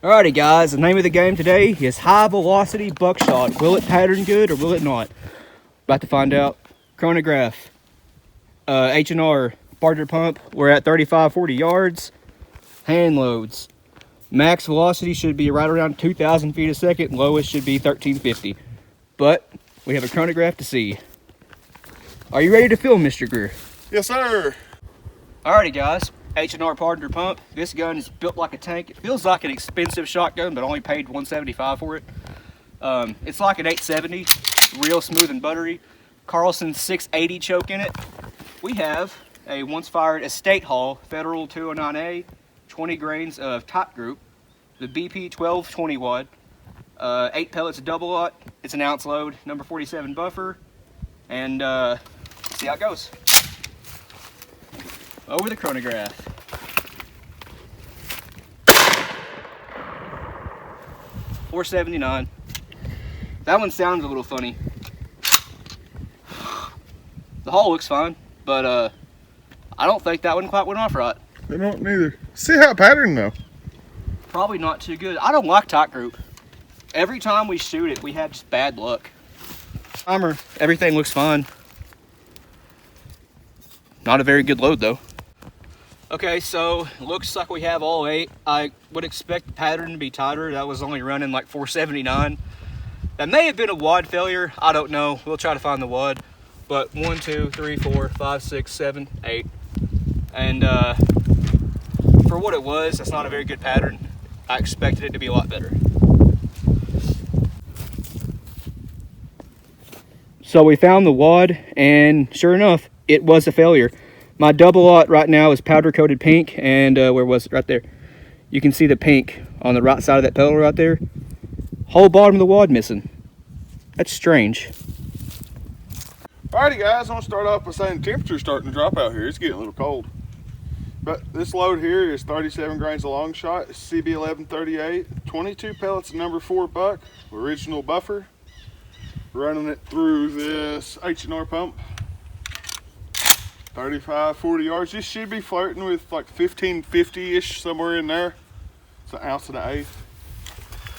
Alrighty guys, the name of the game today is high velocity buckshot. Will it pattern good or will it not? About to find out. Chronograph, H&R partner pump. We're at 35-40 yards. Hand loads. Max velocity should be right around 2,000 feet a second. Lowest should be 1,350. But we have a chronograph to see. Are you ready to film, Mr. Greer? Yes, sir. Alrighty guys, H&R partner pump. This gun is built like a tank. It feels like an expensive shotgun, but only paid $175 for it. It's like an 870, real smooth and buttery. Carlson's 680 choke in it. We have a once fired estate haul Federal 209A, 20 grains of top group, the BP 1220 wad, 8 pellets of double aught. It's an ounce load, number 47 buffer, and let's see how it goes. Over the chronograph. $4.79. That one sounds a little funny. The hull looks fine, but I don't think that one quite went off right. They don't neither. See how it patterned though. Probably not too good. I don't like top group. Every time we shoot it, we have just bad luck. Timer, everything looks fine. Not a very good load though. Okay, so looks like we have all 8. I would expect the pattern to be tighter. That was only running like 479. That may have been a wad failure. I don't know. We'll try to find the wad. But 1, 2, 3, 4, 5, 6, 7, 8. And for what it was, that's not a very good pattern. I expected it to be a lot better. So we found the wad, and sure enough, it was a failure. My double aught right now is powder coated pink, and where was it? Right there. You can see the pink on the right side of that pedal right there. Whole bottom of the wad missing. That's strange. Alrighty guys, I'm gonna start off by saying the temperature's starting to drop out here. It's getting a little cold. But this load here is 37 grains of long shot, CB 1138, 22 pellets of number 4 buck, original buffer. Running it through this H&R pump. 35-40 yards. This should be flirting with like 1550-ish, somewhere in there. It's an ounce and an eighth.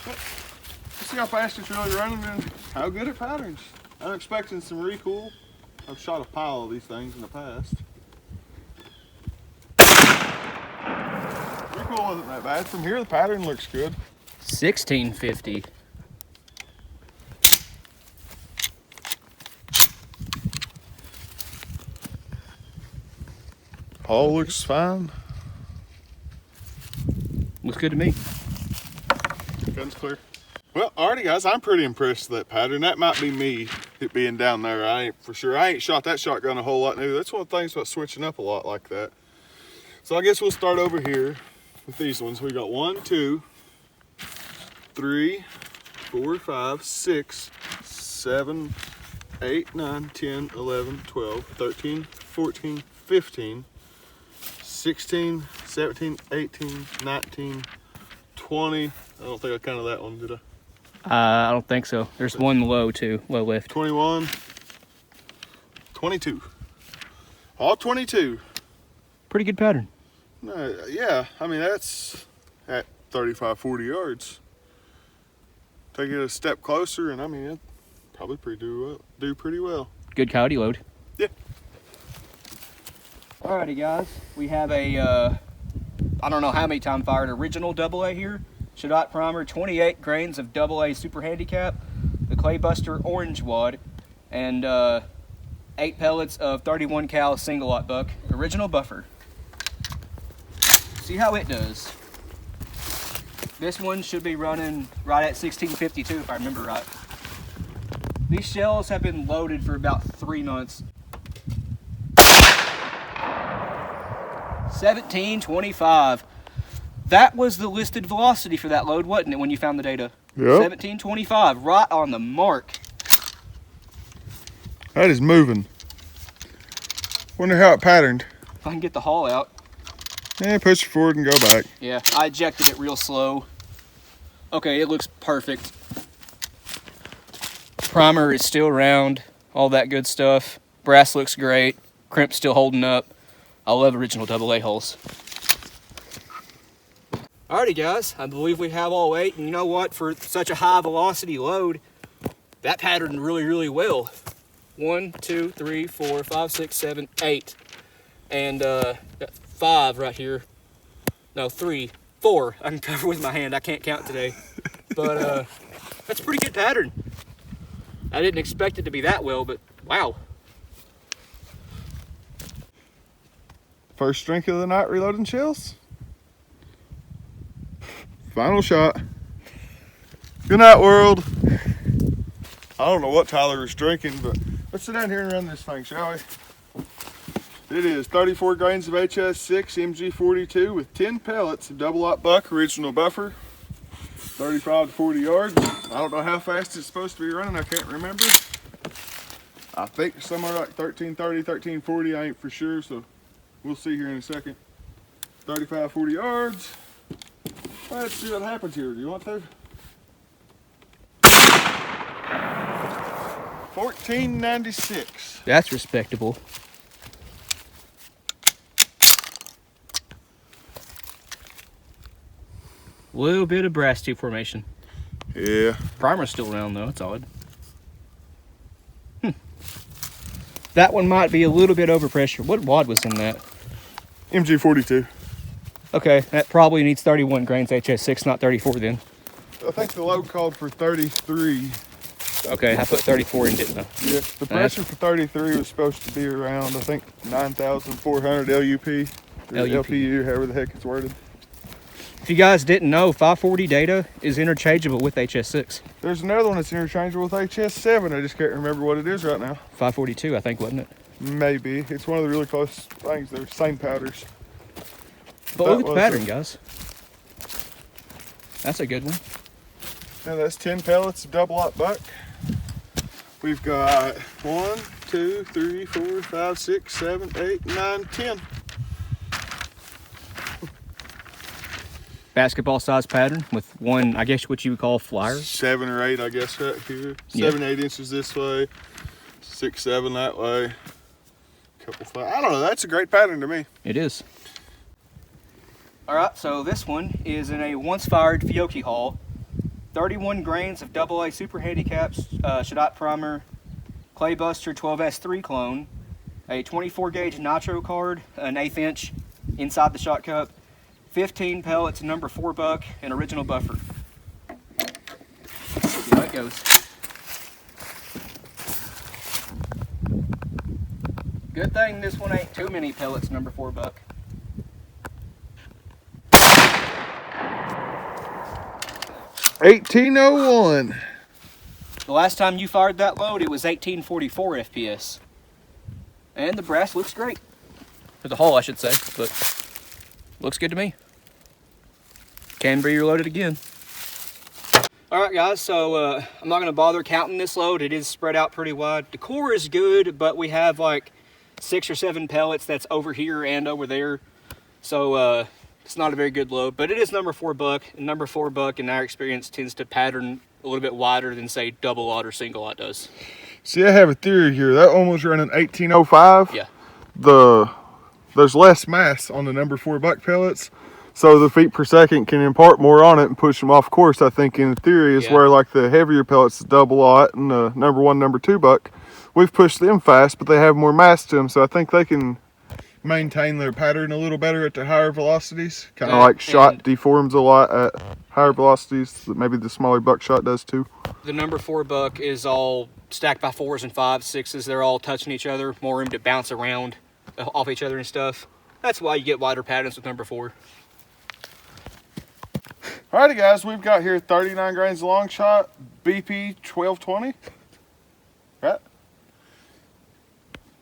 But let's see how fast it's really running and how good it patterns. I'm expecting some recoil. I've shot a pile of these things in the past. Recoil wasn't that bad. From here the pattern looks good. 1650. All looks fine. Looks good to me. Gun's clear. Well, alrighty guys, I'm pretty impressed with that pattern. That might be me, it being down there. I ain't for sure. I ain't shot that shotgun a whole lot new. That's one of the things about switching up a lot like that. So I guess we'll start over here with these ones. We got 1, 2, 3, 4, 5, 6, 7, 8, 9, 10, 11, 12, 13, 14, 15, 16, 17, 18, 19, 20. I don't think I counted that one, did I? I don't think so. There's one low too, low lift. 21, 22. All 22. Pretty good pattern. Yeah, I mean, that's at 35-40 yards. Take it a step closer, and I mean, it probably do pretty well. Good coyote load. Yeah. Alrighty guys, we have a, I don't know how many time fired original AA here. Shadot primer, 28 grains of AA super handicap, the Claybuster orange wad, and 8 pellets of 31 cal single aught buck, original buffer. See how it does. This one should be running right at 1652 if I remember right. These shells have been loaded for about 3 months. 1725. That was the listed velocity for that load, wasn't it, when you found the data? Yep. 1725, right on the mark. That is moving. Wonder how it patterned. If I can get the haul out. Yeah, push it forward and go back. Yeah, I ejected it real slow. Okay, it looks perfect. Primer is still round, all that good stuff. Brass looks great. Crimp's still holding up. I love original AA holes. Alrighty guys, I believe we have all 8, and you know what, for such a high velocity load, that patterned really well. 1, 2, 3, 4, 5, 6, 7, 8. And got 5 right here. No, 3, 4. I can cover with my hand, I can't count today. But that's a pretty good pattern. I didn't expect it to be that well, but wow. First drink of the night, reloading shells. Final shot. Good night, world. I don't know what Tyler was drinking, but let's sit down here and run this thing, shall we? It is 34 grains of HS6 MG42 with 10 pellets of double aught buck original buffer, 35 to 40 yards. I don't know how fast it's supposed to be running, I can't remember. I think somewhere like 1330, 1340, I ain't for sure, so we'll see here in a second. 35, 40 yards. Let's see what happens here. Do you want to? 1496. That's respectable. Little bit of brass tube formation. Yeah. Primer's still around though, it's odd. That one might be a little bit over pressure. What wad was in that? MG42. Okay, that probably needs 31 grains HS6, not 34 then. I think the load called for 33. Okay, I put 34 in, didn't I? Yeah, the pressure for 33 was supposed to be around, I think, 9,400 LUP. Or LPU, however the heck it's worded. If you guys didn't know, 540 data is interchangeable with HS6. There's another one that's interchangeable with HS7. I just can't remember what it is right now. 542, I think, wasn't it? Maybe. It's one of the really close things. They're same powders. But look at the pattern, guys. That's a good one. Now that's 10 pellets of double aught buck. We've got 1, 2, 3, 4, 5, 6, 7, 8, 9, 10. Basketball size pattern with one, I guess what you would call flyer. 7 or 8, I guess, right here. Yeah. 7, 8 inches this way. 6, 7 that way. Couple 5. I don't know. That's a great pattern to me. It is. All right, so this one is in a once fired Fiocchi hull. 31 grains of AA super handicaps, Shadot primer, Clay Buster 12S3 clone, a 24 gauge nitro card, an 1/8 inch inside the shot cup, 15 pellets, number 4 buck, and original buffer. See how it goes. Good thing this one ain't too many pellets, number 4 buck. $18.01. The last time you fired that load, it was 1844 FPS. And the brass looks great. For the hull, I should say, but looks good to me. Can be reloaded again. All right, guys, so I'm not gonna bother counting this load. It is spread out pretty wide. The core is good, but we have like 6 or 7 pellets that's over here and over there. So it's not a very good load, but it is number 4 buck. And number 4 buck, in our experience, tends to pattern a little bit wider than, say, double aught or single aught does. See, I have a theory here. That one was running 1805. Yeah. There's less mass on the number 4 buck pellets, so the feet per second can impart more on it and push them off course. I think in theory is where like the heavier pellets, the double aught and the number 1, number 2 buck, we've pushed them fast, but they have more mass to them, so I think they can maintain their pattern a little better at the higher velocities. Kind of like shot deforms a lot at higher velocities. Maybe the smaller buckshot does too. The number 4 buck is all stacked by 4s and 5s, 6s. They're all touching each other, more room to bounce around off each other and stuff. That's why you get wider patterns with number 4. Alrighty guys, we've got here 39 grains of long shot, BP 1220. Right?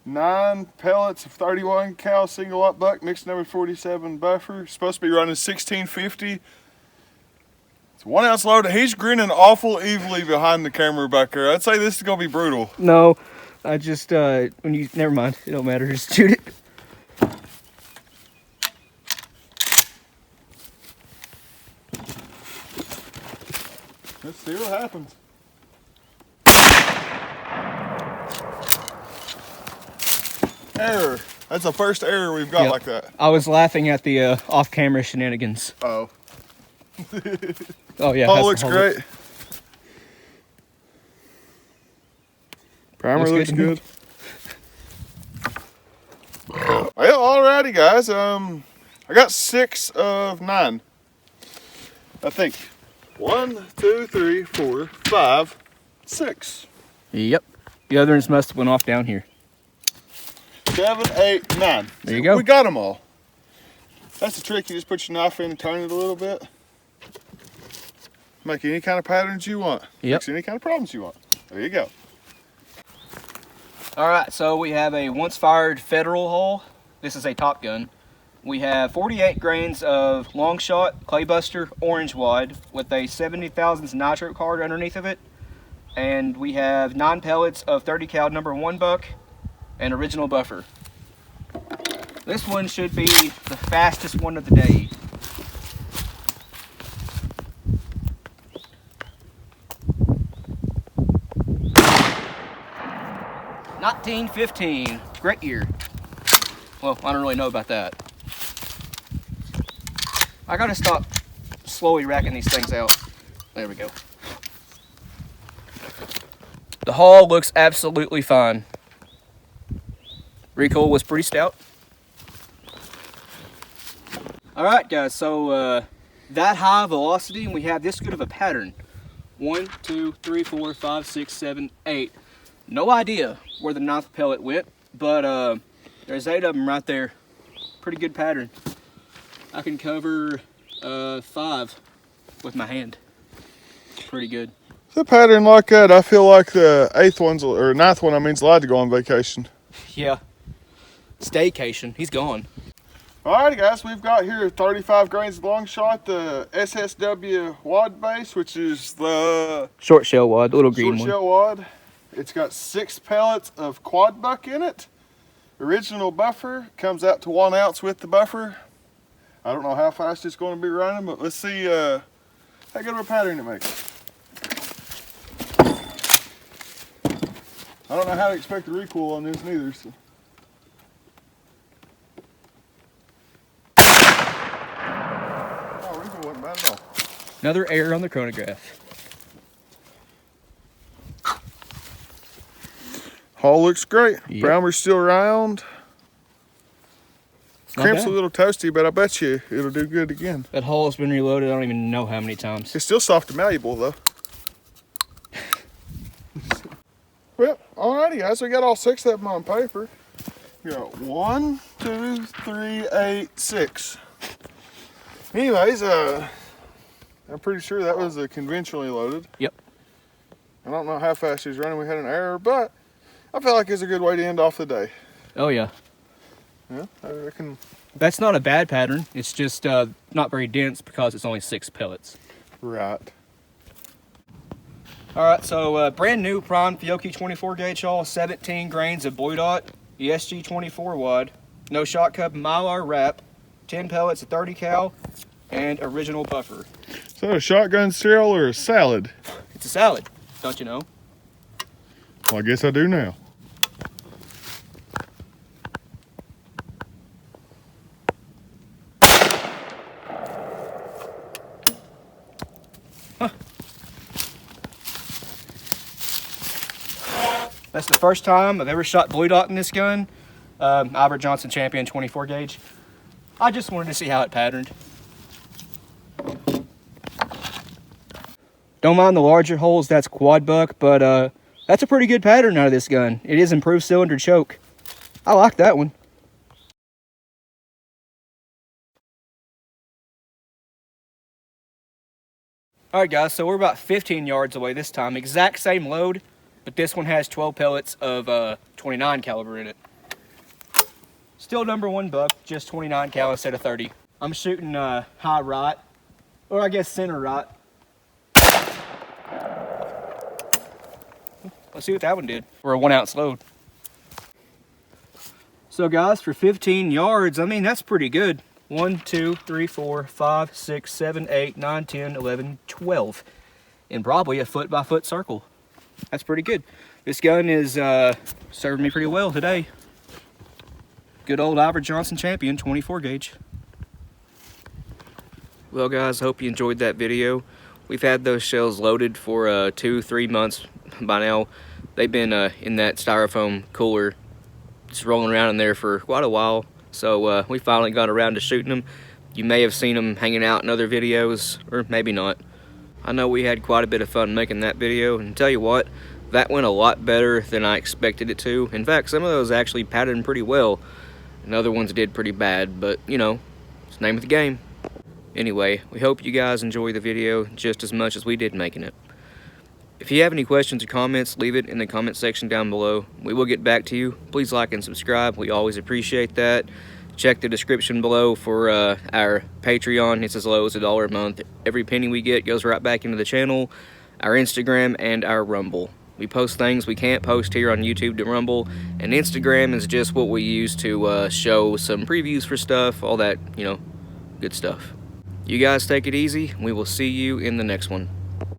9 pellets of 31 cal single aught buck, mixed number 47 buffer. Supposed to be running 1650. It's 1 ounce load. He's grinning awful evilly behind the camera back there. I'd say this is gonna be brutal. No, I just never mind. It don't matter. Just shoot it. Let's see what happens. Error. That's the first error we've got like that. I was laughing at the off-camera shenanigans. Oh. Oh yeah, Hull looks great. Primer looks good. Well, alrighty guys. I got 6 of 9. I think 1, 2, 3, 4, 5, 6. Yep. The other ones must have went off down here. 7, 8, 9. There you go. We got them all. That's the trick. You just put your knife in and turn it a little bit. Make any kind of patterns you want. Yep. Fix any kind of problems you want. There you go. All right, so we have a once fired Federal hull. This is a Top Gun. We have 48 grains of long shot Claybuster orange wad with a 70 thousandths nitro card underneath of it. And we have 9 pellets of 30 cal #1 buck and original buffer. This one should be the fastest one of the day. $19.15, great year. Well, I don't really know about that. I gotta stop slowly racking these things out. There we go. The hull looks absolutely fine. Recoil was pretty stout. All right, guys, so that high velocity, and we have this good of a pattern. 1, 2, 3, 4, 5, 6, 7, 8. No idea where the 9th pellet went, but there's 8 of them right there. Pretty good pattern. I can cover 5 with my hand. Pretty good. The pattern like that, I feel like the 8th one's, or 9th one, I mean, is allowed to go on vacation. Yeah. Staycation. He's gone. Alrighty guys, we've got here 35 grains of long shot, the SSW wad base, which is the Short shell wad, the little green short one. shell wad. It's got 6 pellets of quad buck in it. Original buffer, comes out to 1 ounce with the buffer. I don't know how fast it's going to be running, but let's see how good of a pattern it makes. I don't know how to expect the recoil on this neither. So. Oh, recoil wasn't bad at all. Another error on the chronograph. Hull looks great. Yep. Primer's still round. Not Crimp's bad. a little toasty, but I bet you it'll do good again. That hull has been reloaded, I don't even know how many times. It's still soft and malleable though. Well, alrighty guys, we got all 6 of them on paper. We got 1, 2, 3, 8, 6. Anyways, I'm pretty sure that was a conventionally loaded. Yep. I don't know how fast he was running. We had an error, but I feel like it's a good way to end off the day. Oh yeah. Yeah, I reckon. That's not a bad pattern. It's just not very dense because it's only 6 pellets. Right. All right, so brand new prime Fiocchi 24 gauge hull, 17 grains of Blue Dot, ESG 24 wad, no shot cup Mylar wrap, 10 pellets of 30 cal, and original buffer. Is that a shotgun serial or a salad? It's a salad, don't you know? Well, I guess I do now. That's the first time I've ever shot Blue Dot in this gun. Albert Johnson Champion 24 gauge. I just wanted to see how it patterned. Don't mind the larger holes, that's quad buck, but that's a pretty good pattern out of this gun. It is improved cylinder choke. I like that one. All right guys, so we're about 15 yards away this time. Exact same load, but this one has 12 pellets of 29 caliber in it. Still #1 buck, just 29 cal instead of 30. I'm shooting high right, or I guess center right. Let's see what that one did for a 1 ounce load. So guys, for 15 yards, I mean, that's pretty good. 1, 2, 3, 4, 5, 6, 7, 8, 9, 10, 11, 12. In probably a foot by foot circle. That's pretty good. This gun is serving me pretty well today. Good old Albert Johnson Champion 24 gauge. Well guys, hope you enjoyed that video. We've had those shells loaded for 2-3 months by now. They've been in that styrofoam cooler, just rolling around in there for quite a while. So we finally got around to shooting them. You may have seen them hanging out in other videos, or maybe not. I know we had quite a bit of fun making that video, and tell you what, that went a lot better than I expected it to. In fact, some of those actually patterned pretty well, and other ones did pretty bad, but you know, it's the name of the game. Anyway, we hope you guys enjoy the video just as much as we did making it. If you have any questions or comments, leave it in the comment section down below. We will get back to you. Please like and subscribe. We always appreciate that. Check the description below for our Patreon. It's as low as $1 a month. Every penny we get goes right back into the channel, our Instagram, and our Rumble. We post things we can't post here on YouTube to Rumble, and Instagram is just what we use to show some previews for stuff, all that, you know, good stuff. You guys take it easy. We will see you in the next one.